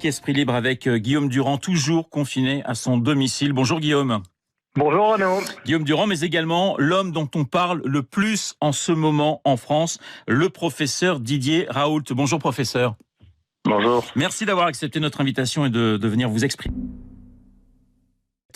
Esprit Libre avec Guillaume Durand, toujours confiné à son domicile. Bonjour Guillaume. Bonjour Renaud. Guillaume Durand, mais également l'homme dont on parle le plus en ce moment en France, le professeur Didier Raoult. Bonjour professeur. Bonjour. Merci d'avoir accepté notre invitation et de venir vous exprimer.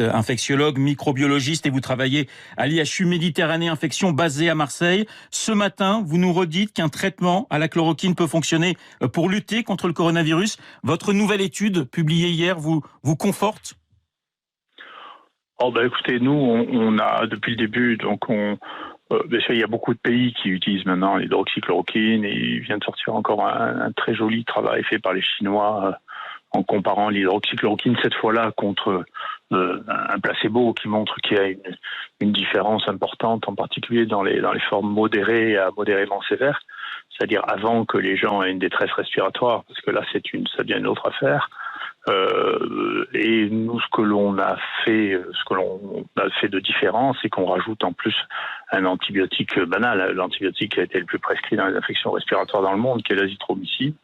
Infectiologue, microbiologiste et vous travaillez à l'IHU Méditerranée Infection basé à Marseille. Ce matin, vous nous redites qu'un traitement à la chloroquine peut fonctionner pour lutter contre le coronavirus. Votre nouvelle étude publiée hier vous conforte ? Écoutez, nous, on a depuis le début, bien sûr, il y a beaucoup de pays qui utilisent maintenant l'hydroxychloroquine et il vient de sortir encore un très joli travail fait par les Chinois en comparant l'hydroxychloroquine cette fois-là contre un placebo qui montre qu'il y a une différence importante, en particulier dans les formes modérées à modérément sévères, c'est-à-dire avant que les gens aient une détresse respiratoire, parce que là ça devient une autre affaire. Et nous, ce que l'on a fait de différent, c'est qu'on rajoute en plus un antibiotique banal, l'antibiotique qui a été le plus prescrit dans les infections respiratoires dans le monde, qui est l'azithromycine.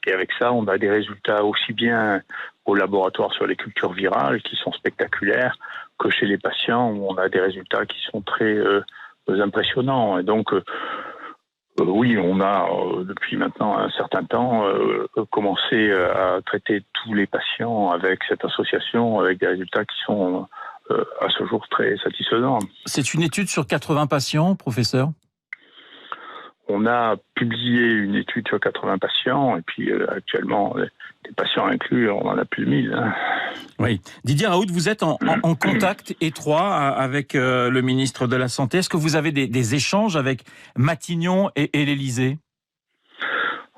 Et avec ça, on a des résultats aussi bien au laboratoire sur les cultures virales, qui sont spectaculaires, que chez les patients, où on a des résultats qui sont très impressionnants. Et donc, oui, on a, depuis maintenant un certain temps, commencé à traiter tous les patients avec cette association, avec des résultats qui sont à ce jour très satisfaisants. C'est une étude sur 80 patients, professeur ? On a publié une étude sur 80 patients, et puis actuellement, des patients inclus, on en a plus de 1000. Hein. Oui. Didier Raoult, vous êtes en contact étroit avec le ministre de la Santé. Est-ce que vous avez des échanges avec Matignon et l'Élysée ?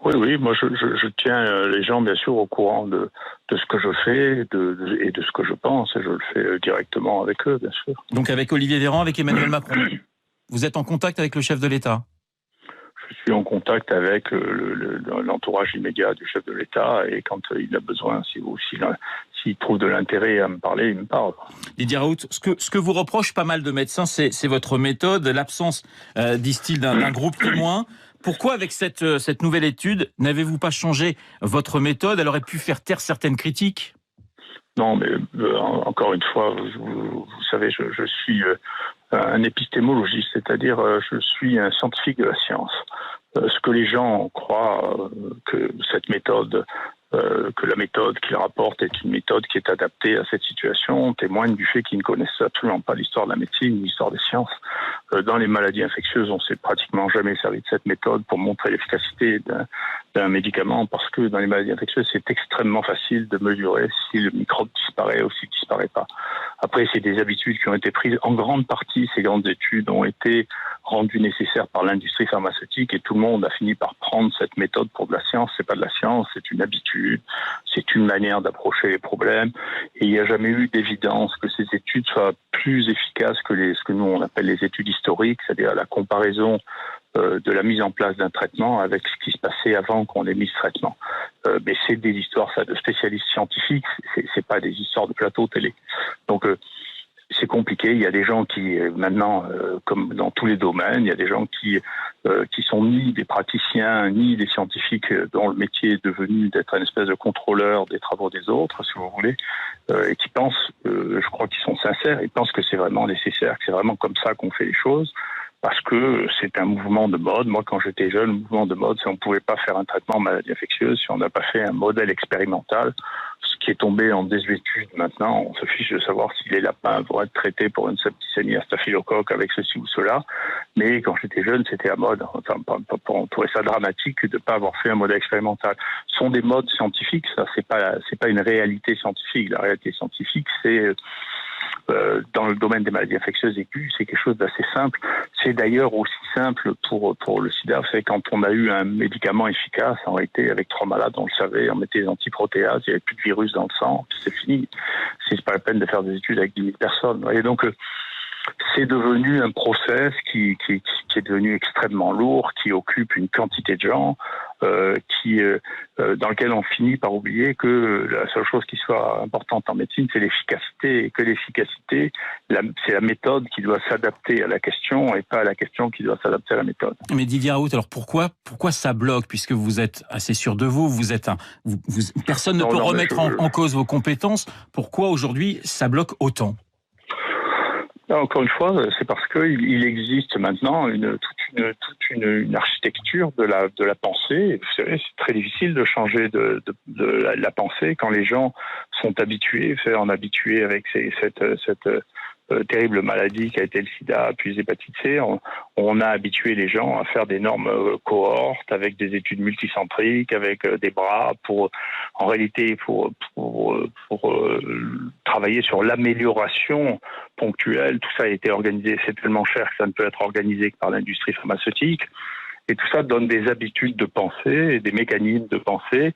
Oui, moi je tiens les gens bien sûr au courant de ce que je fais et de ce que je pense, et je le fais directement avec eux, bien sûr. Donc avec Olivier Véran, avec Emmanuel Macron, vous êtes en contact avec le chef de l'État ? Je suis en contact avec l'entourage immédiat du chef de l'État, et quand il a besoin, s'il trouve de l'intérêt à me parler, il me parle. Didier Raoult, ce que vous reproche pas mal de médecins, c'est votre méthode, l'absence, disent-ils, d'un groupe témoin. Pourquoi, avec cette nouvelle étude, n'avez-vous pas changé votre méthode ? Elle aurait pu faire taire certaines critiques. Non, mais encore une fois, vous savez, je suis un épistémologiste, c'est-à-dire je suis un scientifique de la science. Ce que les gens croient que cette méthode, que la méthode qu'ils rapportent est une méthode qui est adaptée à cette situation, témoigne du fait qu'ils ne connaissent absolument pas l'histoire de la médecine, l'histoire des sciences. Dans les maladies infectieuses, on s'est pratiquement jamais servi de cette méthode pour montrer l'efficacité d'un médicament, parce que dans les maladies infectieuses, c'est extrêmement facile de mesurer si le microbe disparaît ou s'il ne disparaît pas. Après, c'est des habitudes qui ont été prises. En grande partie, ces grandes études ont été rendues nécessaires par l'industrie pharmaceutique, et tout le monde a fini par prendre cette méthode pour de la science. C'est pas de la science, c'est une habitude, c'est une manière d'approcher les problèmes. Et il n'y a jamais eu d'évidence que ces études soient plus efficaces que ce que nous on appelle les études historiques, c'est-à-dire la comparaison de la mise en place d'un traitement avec ce qui se passait avant qu'on ait mis ce traitement. Mais c'est des histoires de spécialistes scientifiques, c'est pas des histoires de plateau télé. Donc c'est compliqué. Il y a des gens qui maintenant, comme dans tous les domaines, il y a des gens qui sont ni des praticiens ni des scientifiques dont le métier est devenu d'être une espèce de contrôleur des travaux des autres, si vous voulez, et qui pensent, je crois qu'ils sont sincères, ils pensent que c'est vraiment nécessaire, que c'est vraiment comme ça qu'on fait les choses. Parce que c'est un mouvement de mode. Moi, quand j'étais jeune, le mouvement de mode, c'est qu'on ne pouvait pas faire un traitement de maladie infectieuse si on n'a pas fait un modèle expérimental, ce qui est tombé en désuétude maintenant. On se fiche de savoir si les lapins vont être traités pour une septicémie à staphylocoque avec ceci ou cela. Mais quand j'étais jeune, c'était la mode. Enfin, on trouvait ça dramatique de ne pas avoir fait un modèle expérimental. Ce sont des modes scientifiques, ça, c'est pas une réalité scientifique. La réalité scientifique, c'est dans le domaine des maladies infectieuses aiguës, c'est quelque chose d'assez simple. C'est d'ailleurs aussi simple pour le sida. C'est quand on a eu un médicament efficace, en réalité, avec 3 malades, on le savait, on mettait des antiprotéases, il n'y avait plus de virus dans le sang, c'est fini. C'est pas la peine de faire des études avec 10 000 personnes. Et donc, c'est devenu un process qui est devenu extrêmement lourd, qui occupe une quantité de gens, dans lequel on finit par oublier que la seule chose qui soit importante en médecine, c'est l'efficacité, et que l'efficacité, c'est la méthode qui doit s'adapter à la question et pas la question qui doit s'adapter à la méthode. Mais Didier Raoult, alors pourquoi ça bloque, puisque vous êtes assez sûr de vous êtes personne ne peut remettre en cause vos compétences. Pourquoi aujourd'hui ça bloque autant? Encore une fois, c'est parce qu'il existe maintenant toute une architecture de la pensée. Vous savez, c'est très difficile de changer de la pensée quand les gens sont habitués, avec cette terrible maladie qui a été le sida, puis l'hépatite C. On a habitué les gens à faire d'énormes cohortes avec des études multicentriques, avec des bras pour travailler sur l'amélioration ponctuelle. Tout ça a été organisé. C'est tellement cher que ça ne peut être organisé que par l'industrie pharmaceutique. Et tout ça donne des habitudes de pensée et des mécanismes de pensée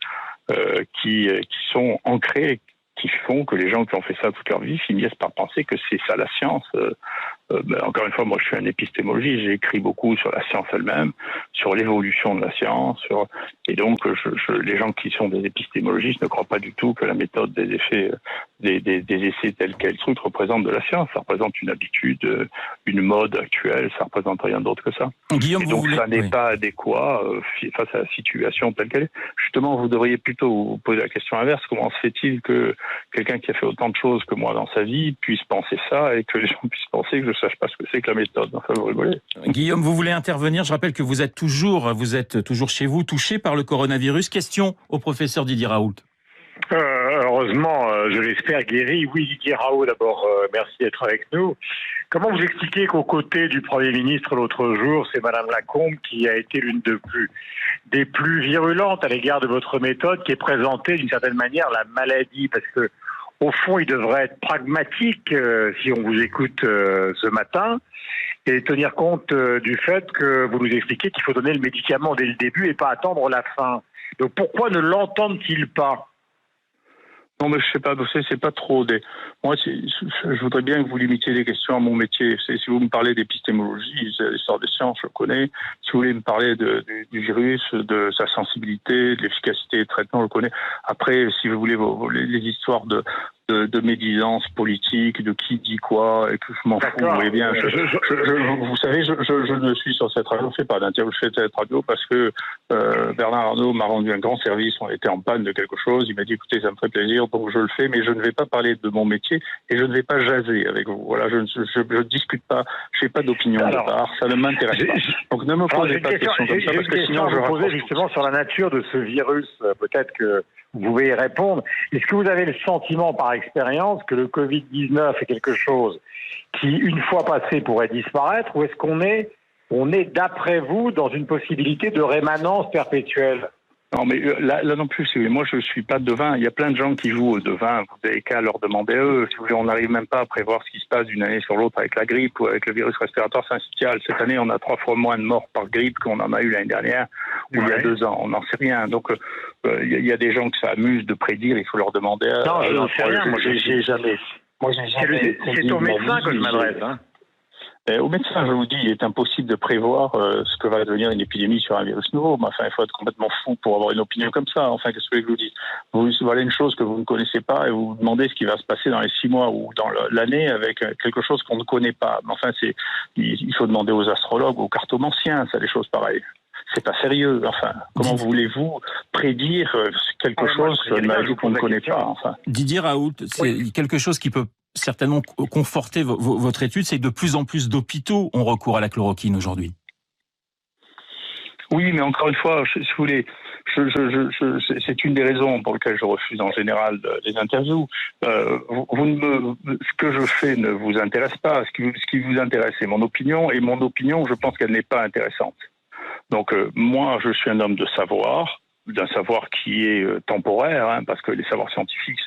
qui sont ancrés, qui font que les gens qui ont fait ça toute leur vie finissent par penser que c'est ça la science. Encore une fois, moi je suis un épistémologiste, j'ai écrit beaucoup sur la science elle-même, sur l'évolution de la science, et donc les gens qui sont des épistémologistes ne croient pas du tout que la méthode des effets, des essais tels quels trucs représente de la science. Ça représente une habitude, une mode actuelle, ça représente rien d'autre que ça. Guillaume, et donc ça n'est pas adéquat face à la situation telle qu'elle est. Justement, vous devriez plutôt vous poser la question inverse. Comment se fait-il que quelqu'un qui a fait autant de choses que moi dans sa vie puisse penser ça et que les gens puissent penser que je ne sache pas ce que c'est que la méthode? Enfin, vous rigolez. Guillaume, vous voulez intervenir? Je rappelle que vous êtes toujours chez vous, touché par le coronavirus. Question au professeur Didier Raoult. Heureusement, je l'espère, guéri. Oui, Didier Raoult, d'abord, merci d'être avec nous. Comment vous expliquez qu'aux côtés du Premier ministre l'autre jour, c'est Madame Lacombe qui a été l'une des plus virulentes à l'égard de votre méthode, qui est présentée d'une certaine manière la maladie, parce que au fond, il devrait être pragmatique si on vous écoute ce matin et tenir compte du fait que vous nous expliquez qu'il faut donner le médicament dès le début et pas attendre la fin. Donc pourquoi ne l'entendent-ils pas? Non, mais je sais pas, c'est pas trop des... Moi, je voudrais bien que vous limitiez les questions à mon métier. Si vous me parlez d'épistémologie, l'histoire des sciences, je connais. Si vous voulez me parler du virus, de sa sensibilité, de l'efficacité des traitements, je le connais. Après, si vous voulez les histoires de médisance politique, de qui dit quoi, et que je m'en fous. Vous voyez bien, vous savez, je ne suis sur cette radio, je fais pas d'interview, je fais cette radio parce que Bernard Arnault m'a rendu un grand service, on était en panne de quelque chose, il m'a dit écoutez, ça me ferait plaisir, donc je le fais, mais je ne vais pas parler de mon métier et je ne vais pas jaser avec vous. Voilà, je ne discute pas, je n'ai pas d'opinion de part, ça ne m'intéresse pas. Donc ne me posez pas de questions comme ça, parce que sinon je poser justement sur la nature de ce virus, peut-être que vous pouvez y répondre. Est-ce que vous avez le sentiment, par expérience, que le Covid-19 est quelque chose qui, une fois passé, pourrait disparaître, ou est-ce qu'on est, d'après vous, dans une possibilité de rémanence perpétuelle? Non, mais là non plus, si vous voulez, moi je suis pas devin. Il y a plein de gens qui jouent au devin. Vous avez qu'à leur demander à eux. Si vous voulez, on n'arrive même pas à prévoir ce qui se passe d'une année sur l'autre avec la grippe ou avec le virus respiratoire syncytial. Cette année, on a 3 fois moins de morts par grippe qu'on en a eu l'année dernière ou il y a 2 ans. On n'en sait rien. Donc il y a des gens qui s'amusent de prédire. Il faut leur demander. Non, je n'en sais rien. Moi, j'ai jamais. C'est au médecin que je m'adresse. Hein. Au médecin, je vous dis, il est impossible de prévoir ce que va devenir une épidémie sur un virus nouveau. Mais enfin, il faut être complètement fou pour avoir une opinion comme ça. Enfin, qu'est-ce que je vous dis? Voilà une chose que vous ne connaissez pas et vous vous demandez ce qui va se passer dans les 6 mois ou dans l'année avec quelque chose qu'on ne connaît pas. Mais enfin, il faut demander aux astrologues, aux cartomanciens, ça, des choses pareilles. C'est pas sérieux. Enfin, comment voulez-vous prédire quelque chose qu'on ne connaît pas? Enfin. Didier Raoult, c'est quelque chose qui peut certainement conforter votre étude, c'est que de plus en plus d'hôpitaux ont recours à la chloroquine aujourd'hui. Oui, mais encore une fois, si vous voulez, c'est une des raisons pour lesquelles je refuse en général les interviews. Ce que je fais ne vous intéresse pas. Ce qui vous intéresse, c'est mon opinion, et mon opinion, je pense qu'elle n'est pas intéressante. Donc moi, je suis un homme de savoir, d'un savoir qui est temporaire, hein, parce que les savoirs scientifiques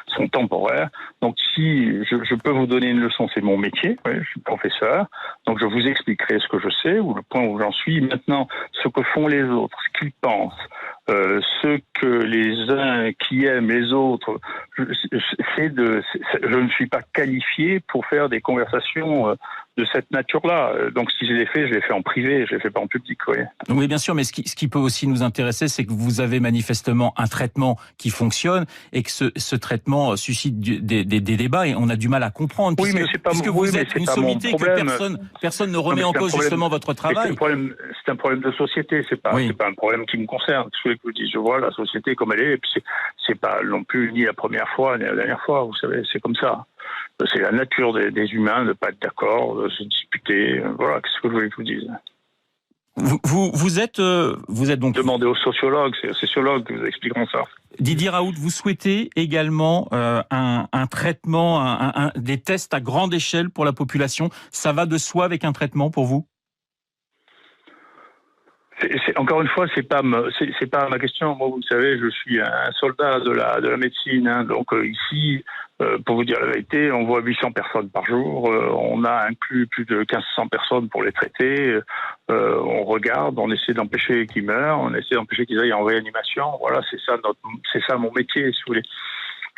sont temporaires. Donc si je peux vous donner une leçon, c'est mon métier, oui, je suis professeur, donc je vous expliquerai ce que je sais, ou le point où j'en suis. Maintenant, ce que font les autres, ce qu'ils pensent, Ce que les uns qui aiment les autres, je ne suis pas qualifié pour faire des conversations de cette nature-là. Donc si je l'ai fait en privé, je l'ai fait pas en public. Oui, oui bien sûr, mais ce qui peut aussi nous intéresser, c'est que vous avez manifestement un traitement qui fonctionne et que ce traitement suscite des débats et on a du mal à comprendre. Oui, mais c'est pas puisque vous êtes une sommité que personne ne remet en cause justement votre travail. C'est un problème de société, c'est pas un problème qui me concerne. Je vous dis, je vois la société comme elle est, et puis c'est pas non plus ni la première fois ni la dernière fois. Vous savez, c'est comme ça. C'est la nature des humains de ne pas être d'accord, de se disputer. Voilà, qu'est-ce que je voulais que je vous dise. Vous êtes donc... Demandez aux sociologues, c'est aux sociologues qui vous expliqueront ça. Didier Raoult, vous souhaitez également un traitement, des tests à grande échelle pour la population. Ça va de soi avec un traitement pour vous ? Encore une fois, c'est pas ma question. Moi, vous savez, je suis un soldat de la médecine, hein, donc ici, pour vous dire la vérité, on voit 800 personnes par jour. On a inclus plus de 1500 personnes pour les traiter. On regarde, on essaie d'empêcher qu'ils meurent, on essaie d'empêcher qu'ils aillent en réanimation. Voilà, c'est ça mon métier, si vous voulez.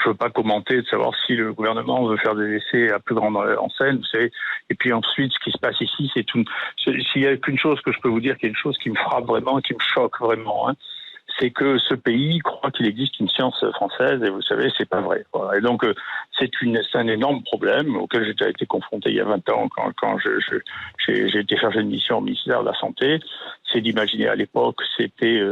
Je veux pas commenter de savoir si le gouvernement veut faire des essais à plus grande enseigne, vous savez. Et puis ensuite, ce qui se passe ici, s'il y a qu'une chose que je peux vous dire, qui est une chose qui me frappe vraiment, qui me choque vraiment, hein, c'est que ce pays croit qu'il existe une science française, et vous savez, c'est pas vrai. Voilà. Et donc, c'est un énorme problème auquel j'ai déjà été confronté il y a 20 ans quand j'ai été chargé de mission au ministère de la Santé. C'est d'imaginer à l'époque, c'était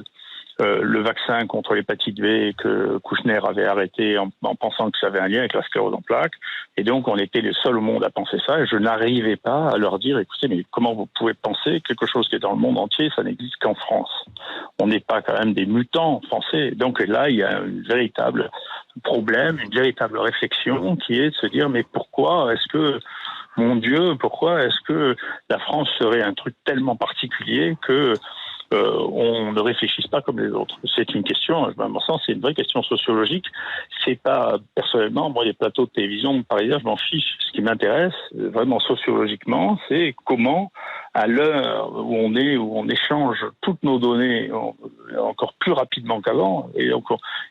le vaccin contre l'hépatite B que Kouchner avait arrêté en pensant que ça avait un lien avec la sclérose en plaques. Et donc, on était les seuls au monde à penser ça. Et je n'arrivais pas à leur dire, écoutez, mais comment vous pouvez penser quelque chose qui est dans le monde entier, ça n'existe qu'en France. On n'est pas quand même des mutants français. Donc là, il y a un véritable problème, une véritable réflexion qui est de se dire, mais pourquoi est-ce que, mon Dieu, pourquoi est-ce que la France serait un truc tellement particulier que on ne réfléchisse pas comme les autres. C'est une question, à mon sens, c'est une vraie question sociologique. C'est pas, personnellement, moi, les plateaux de télévision, par exemple, je m'en fiche. Ce qui m'intéresse, vraiment sociologiquement, c'est comment, à l'heure où on échange toutes nos données encore plus rapidement qu'avant, et donc,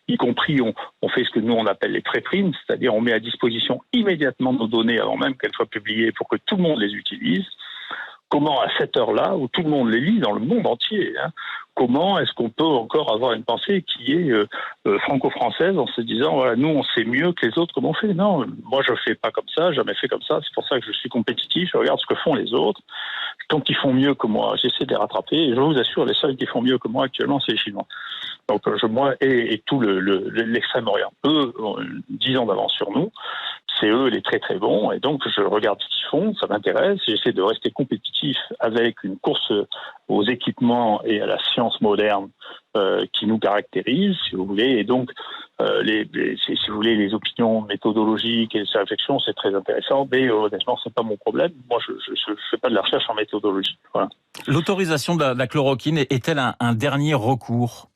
y compris, on fait ce que nous, on appelle les préprints, c'est-à-dire on met à disposition immédiatement nos données avant même qu'elles soient publiées pour que tout le monde les utilise. Comment, à cette heure-là, où tout le monde les lit dans le monde entier, hein, comment est-ce qu'on peut encore avoir une pensée qui est franco-française en se disant, voilà, nous, on sait mieux que les autres comment on fait. Non, moi, je fais pas comme ça, jamais fait comme ça. C'est pour ça que je suis compétitif, je regarde ce que font les autres. Quand ils font mieux que moi, j'essaie de les rattraper. Et je vous assure, les seuls qui font mieux que moi actuellement, c'est les Chinois. Donc, moi, et tout l'Extrême-Orient. Eux ont 10 ans d'avance sur nous. C'est eux les très très bons, et donc je regarde ce qu'ils font, ça m'intéresse, j'essaie de rester compétitif avec une course aux équipements et à la science moderne qui nous caractérise, si vous voulez, et donc si vous voulez, les opinions méthodologiques et ces réflexions, c'est très intéressant, mais honnêtement, c'est pas mon problème. Moi, je fais pas de la recherche en méthodologie. Voilà. L'autorisation de la chloroquine est-elle un dernier recours ?